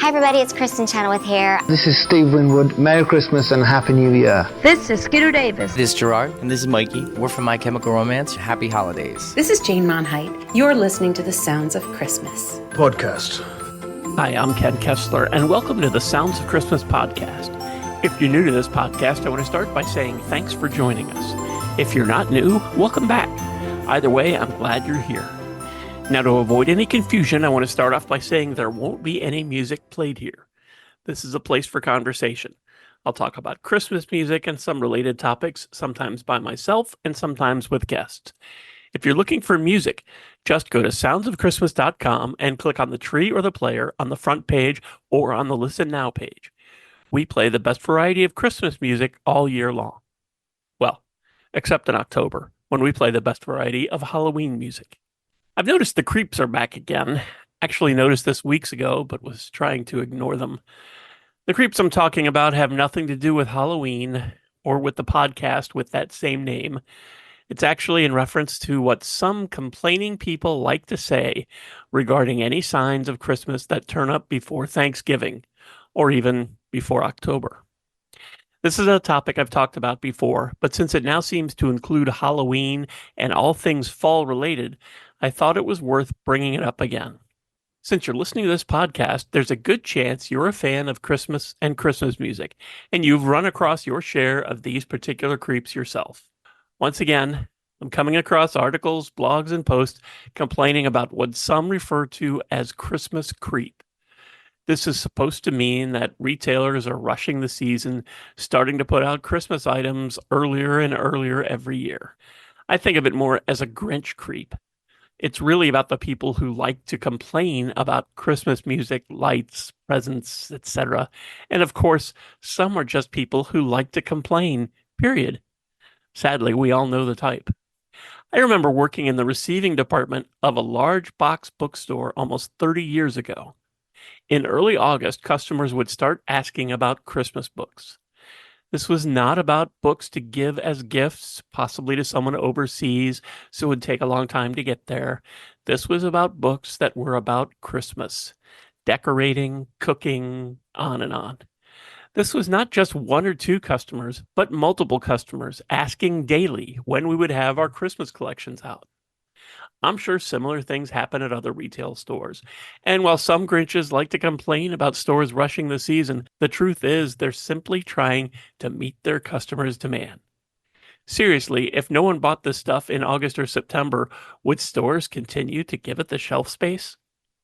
Hi everybody, it's Kristen Chenoweth here. This is Steve Winwood. Merry Christmas and Happy New Year. This is Skeeter Davis. This is Gerard. And this is Mikey. We're from My Chemical Romance. Happy holidays. This is Jane Monheit. You're listening to The Sounds of Christmas podcast. Hi, I'm Ken Kessler, and welcome to the Sounds of Christmas podcast. If you're new to this podcast, I want to start by saying thanks for joining us. If you're not new, welcome back. Either way, I'm glad you're here. Now, to avoid any confusion, I want to start off by saying there won't be any music played here. This is a place for conversation. I'll talk about Christmas music and some related topics, sometimes by myself and sometimes with guests. If you're looking for music, just go to soundsofchristmas.com and click on the tree or the player on the front page or on the Listen Now page. We play the best variety of Christmas music all year long. Well, except in October, when we play the best variety of Halloween music. I've noticed the creeps are back again. Actually noticed this weeks ago, but was trying to ignore them. The creeps I'm talking about have nothing to do with Halloween or with the podcast with that same name. It's actually in reference to what some complaining people like to say regarding any signs of Christmas that turn up before Thanksgiving or even before October. This is a topic I've talked about before, but since it now seems to include Halloween and all things fall related, I thought it was worth bringing it up again. Since you're listening to this podcast, there's a good chance you're a fan of Christmas and Christmas music, and you've run across your share of these particular creeps yourself. Once again, I'm coming across articles, blogs, and posts complaining about what some refer to as Christmas creep. This is supposed to mean that retailers are rushing the season, starting to put out Christmas items earlier and earlier every year. I think of it more as a Grinch creep. It's really about the people who like to complain about Christmas music, lights, presents, etc. And of course, some are just people who like to complain, period. Sadly, we all know the type. I remember working in the receiving department of a large box bookstore almost 30 years ago. In early August, customers would start asking about Christmas books. This was not about books to give as gifts, possibly to someone overseas, so it would take a long time to get there. This was about books that were about Christmas, decorating, cooking, on and on. This was not just one or two customers, but multiple customers asking daily when we would have our Christmas collections out. I'm sure similar things happen at other retail stores. And while some Grinches like to complain about stores rushing the season, the truth is they're simply trying to meet their customers' demand. Seriously, if no one bought this stuff in August or September, would stores continue to give it the shelf space?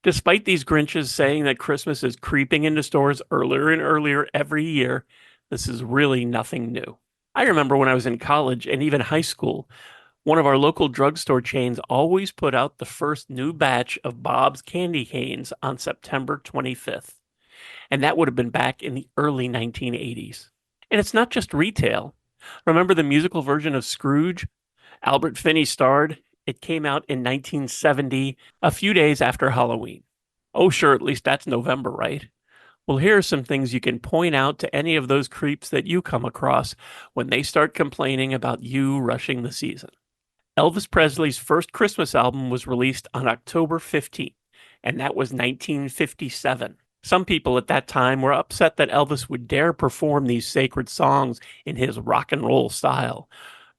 Despite these Grinches saying that Christmas is creeping into stores earlier and earlier every year, this is really nothing new. I remember when I was in college and even high school, one of our local drugstore chains always put out the first new batch of Bob's candy canes on September 25th. And that would have been back in the early 1980s. And it's not just retail. Remember the musical version of Scrooge? Albert Finney starred. It came out in 1970, a few days after Halloween. Oh, sure, at least that's November, right? Well, here are some things you can point out to any of those creeps that you come across when they start complaining about you rushing the season. Elvis Presley's first Christmas album was released on October 15th, and that was 1957. Some people at that time were upset that Elvis would dare perform these sacred songs in his rock and roll style.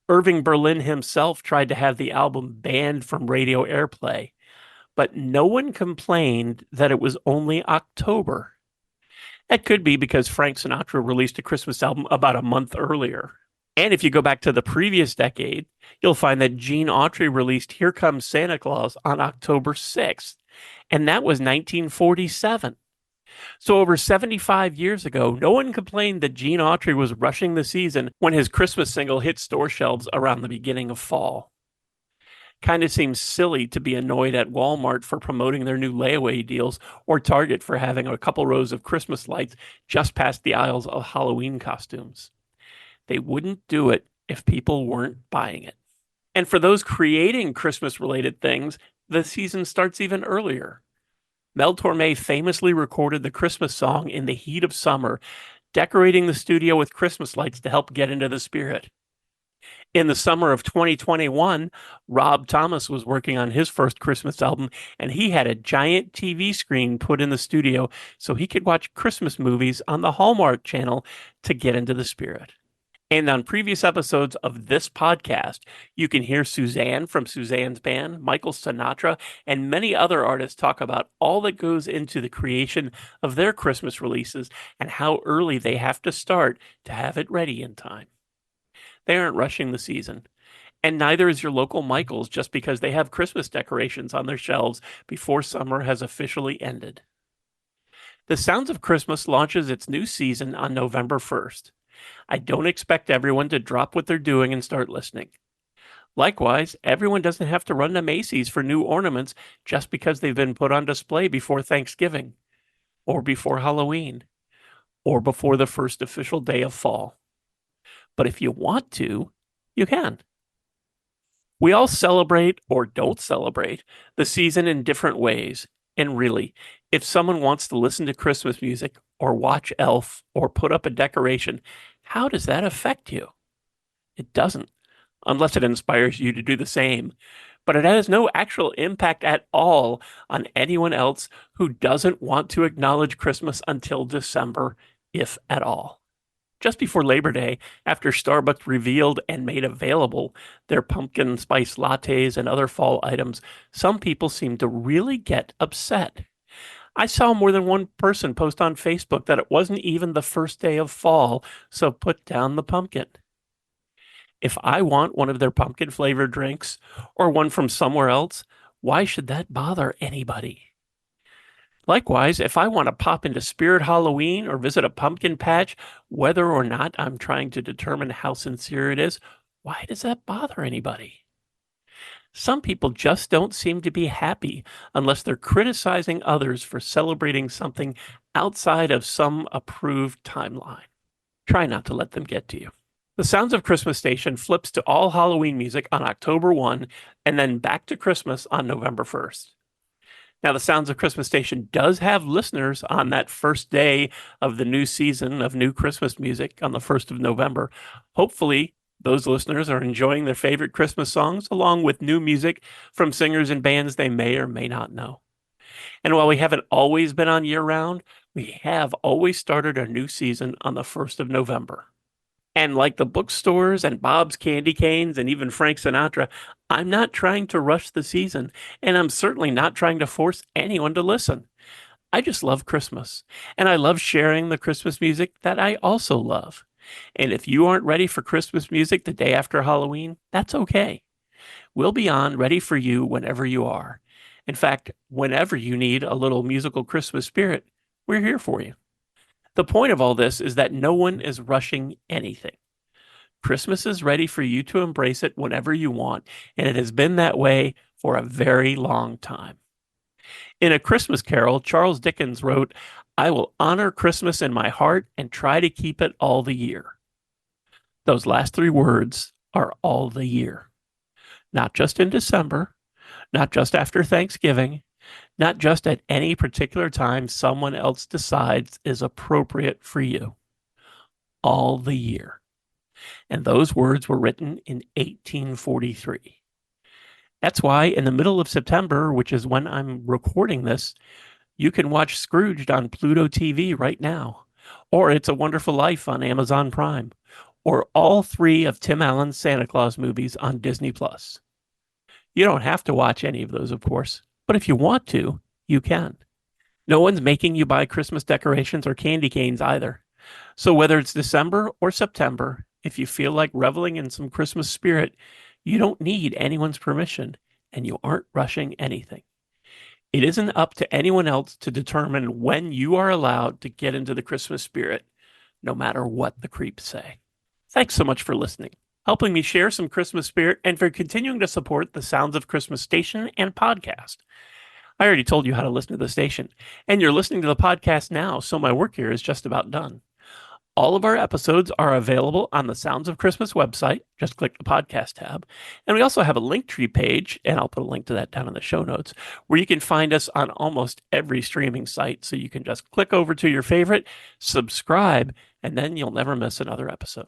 Irving Berlin himself tried to have the album banned from radio airplay, but no one complained that it was only October. That could be because Frank Sinatra released a Christmas album about a month earlier. And if you go back to the previous decade, you'll find that Gene Autry released Here Comes Santa Claus on October 6th, and that was 1947. So over 75 years ago, no one complained that Gene Autry was rushing the season when his Christmas single hit store shelves around the beginning of fall. Kind of seems silly to be annoyed at Walmart for promoting their new layaway deals or Target for having a couple rows of Christmas lights just past the aisles of Halloween costumes. They wouldn't do it if people weren't buying it. And for those creating Christmas-related things, the season starts even earlier. Mel Torme famously recorded the Christmas song in the heat of summer, decorating the studio with Christmas lights to help get into the spirit. In the summer of 2021, Rob Thomas was working on his first Christmas album, and he had a giant TV screen put in the studio so he could watch Christmas movies on the Hallmark Channel to get into the spirit. And on previous episodes of this podcast, you can hear Suzanne from Suzanne's band, Michael Sinatra, and many other artists talk about all that goes into the creation of their Christmas releases and how early they have to start to have it ready in time. They aren't rushing the season. And neither is your local Michael's just because they have Christmas decorations on their shelves before summer has officially ended. The Sounds of Christmas launches its new season on November 1st. I don't expect everyone to drop what they're doing and start listening. Likewise, everyone doesn't have to run to Macy's for new ornaments just because they've been put on display before Thanksgiving, or before Halloween, or before the first official day of fall. But if you want to, you can. We all celebrate or don't celebrate the season in different ways. And really, if someone wants to listen to Christmas music or watch Elf or put up a decoration, how does that affect you? It doesn't, unless it inspires you to do the same. But it has no actual impact at all on anyone else who doesn't want to acknowledge Christmas until December, if at all. Just before Labor Day, after Starbucks revealed and made available their pumpkin spice lattes and other fall items, some people seemed to really get upset. I saw more than one person post on Facebook that it wasn't even the first day of fall, so put down the pumpkin. If I want one of their pumpkin-flavored drinks or one from somewhere else, why should that bother anybody? Likewise, if I want to pop into Spirit Halloween or visit a pumpkin patch, whether or not I'm trying to determine how sincere it is, why does that bother anybody? Some people just don't seem to be happy unless they're criticizing others for celebrating something outside of some approved timeline. Try not to let them get to you. The Sounds of Christmas station flips to all Halloween music on October 1 and then back to Christmas on November 1st. Now, the Sounds of Christmas station does have listeners on that first day of the new season of new Christmas music on the 1st of November. Hopefully, those listeners are enjoying their favorite Christmas songs along with new music from singers and bands they may or may not know. And while we haven't always been on year-round, we have always started our new season on the 1st of November. And like the bookstores and Bob's Candy Canes and even Frank Sinatra, I'm not trying to rush the season, and I'm certainly not trying to force anyone to listen. I just love Christmas, and I love sharing the Christmas music that I also love. And if you aren't ready for Christmas music the day after Halloween, that's okay. We'll be on ready for you whenever you are. In fact, whenever you need a little musical Christmas spirit, we're here for you. The point of all this is that no one is rushing anything. Christmas is ready for you to embrace it whenever you want, and it has been that way for a very long time. In A Christmas Carol, Charles Dickens wrote, "I will honor Christmas in my heart and try to keep it all the year." Those last three words are all the year. Not just in December, not just after Thanksgiving, not just at any particular time someone else decides is appropriate for you. All the year. And those words were written in 1843. That's why in the middle of September, which is when I'm recording this, you can watch Scrooged on Pluto TV right now, or It's a Wonderful Life on Amazon Prime, or all three of Tim Allen's Santa Claus movies on Disney+. You don't have to watch any of those, of course, but if you want to, you can. No one's making you buy Christmas decorations or candy canes either. So whether it's December or September, if you feel like reveling in some Christmas spirit, you don't need anyone's permission, and you aren't rushing anything. It isn't up to anyone else to determine when you are allowed to get into the Christmas spirit, no matter what the creeps say. Thanks so much for listening, helping me share some Christmas spirit, and for continuing to support the Sounds of Christmas station and podcast. I already told you how to listen to the station, and you're listening to the podcast now, so my work here is just about done. All of our episodes are available on the Sounds of Christmas website. Just click the podcast tab. And we also have a Linktree page, and I'll put a link to that down in the show notes, where you can find us on almost every streaming site. So you can just click over to your favorite, subscribe, and then you'll never miss another episode.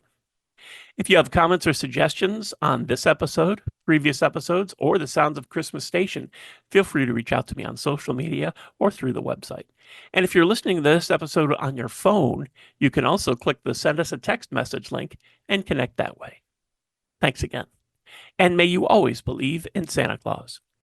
If you have comments or suggestions on this episode, previous episodes, or the Sounds of Christmas station, feel free to reach out to me on social media or through the website. And if you're listening to this episode on your phone, you can also click the Send Us a Text message link and connect that way. Thanks again. And may you always believe in Santa Claus.